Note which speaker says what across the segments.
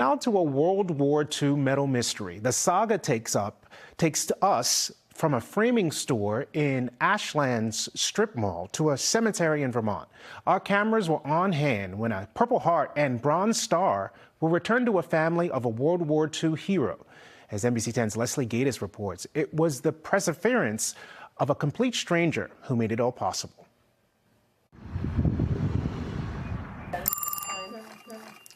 Speaker 1: Now to a World War II medal mystery. The saga takes us from a framing store in Ashland's strip mall to a cemetery in Vermont. Our cameras were on hand when a Purple Heart and Bronze Star were returned to a family of a World War II hero. As NBC 10's Leslie Gatiss reports, it was the perseverance of a complete stranger who made it all possible.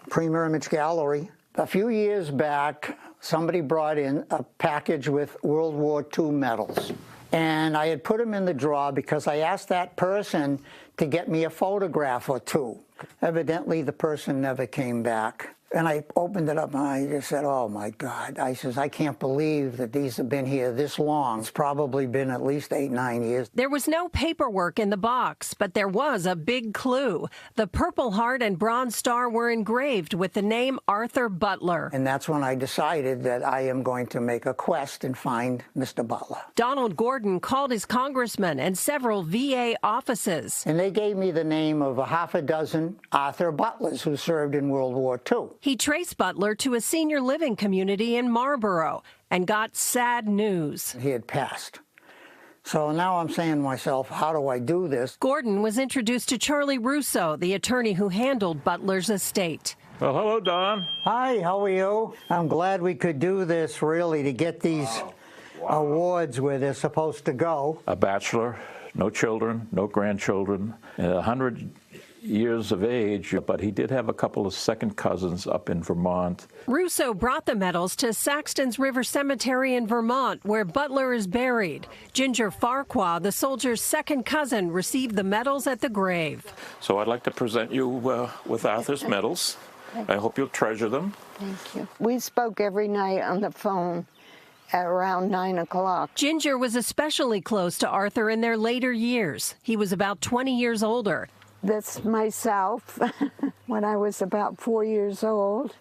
Speaker 2: Premier Image Gallery. A few years back, somebody brought in a package with World War II medals. And I had put them in the drawer because I asked that person to get me a photograph or two. Evidently, the person never came back. And I opened it up and I just said, oh my God. I says, I can't believe that these have been here this long. It's probably been at least 8-9 years.
Speaker 3: There was no paperwork in the box, but there was a big clue. The Purple Heart and Bronze Star were engraved with the name Arthur Butler.
Speaker 2: And that's when I decided that I am going to make a quest and find Mr. Butler.
Speaker 3: Donald Gordon called his congressman and several VA offices.
Speaker 2: And they gave me the name of a half a dozen Arthur Butlers who served in World War II.
Speaker 3: He traced Butler to a senior living community in Marlboro and got sad news.
Speaker 2: He had passed. So now I'm saying to myself, how do I do this?
Speaker 3: Gordon was introduced to Charlie Russo, the attorney who handled Butler's estate.
Speaker 4: Well, hello, Don.
Speaker 2: Hi, how are you? I'm glad we could do this, really, to get these awards where they're supposed to go.
Speaker 4: A bachelor, no children, no grandchildren, 100 years of age, but he did have a couple of second cousins up in Vermont.
Speaker 3: Russo brought the medals to Saxton's River Cemetery in Vermont, where Butler is buried. Ginger Farquhar, the soldier's second cousin, received the medals at the grave.
Speaker 4: So I'd like to present you with Arthur's medals. I hope you'll treasure them.
Speaker 5: Thank you. We spoke every night on the phone at around 9 o'clock.
Speaker 3: Ginger was especially close to Arthur in their later years. He was about 20 years older.
Speaker 5: That's myself when I was about 4 years old,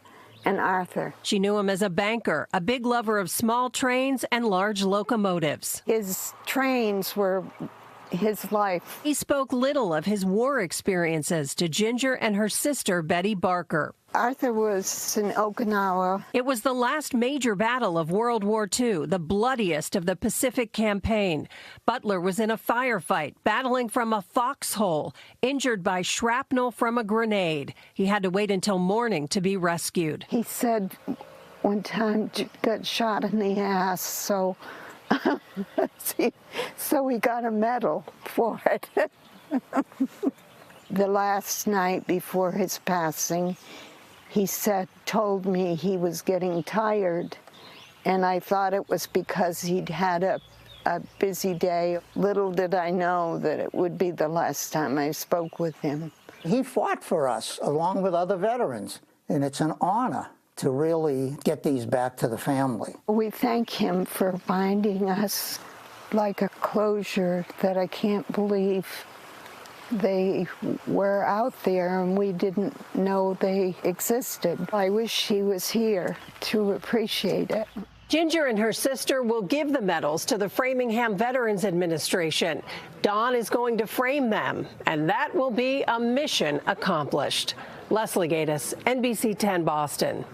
Speaker 5: and Arthur.
Speaker 3: She knew him as a banker, a big lover of small trains and large locomotives.
Speaker 5: His trains were his life.
Speaker 3: He spoke little of his war experiences to Ginger and her sister, Betty Barker.
Speaker 5: Arthur was in Okinawa.
Speaker 3: It was the last major battle of World War II, the bloodiest of the Pacific Campaign. Butler was in a firefight, battling from a foxhole, injured by shrapnel from a grenade. He had to wait until morning to be rescued.
Speaker 5: He said one time got shot in the ass, so he got a medal for it. The last night before his passing, he told me he was getting tired, and I thought it was because he'd had a busy day. Little did I know that it would be the last time I spoke with him.
Speaker 2: He fought for us along with other veterans, and it's an honor to really get these back to the family.
Speaker 5: We thank him for finding us like a closure that I can't believe they were out there and we didn't know they existed. I wish he was here to appreciate it.
Speaker 3: Ginger and her sister will give the medals to the Framingham Veterans Administration. Don is going to frame them, and that will be a mission accomplished. Leslie Gatiss, NBC 10 Boston.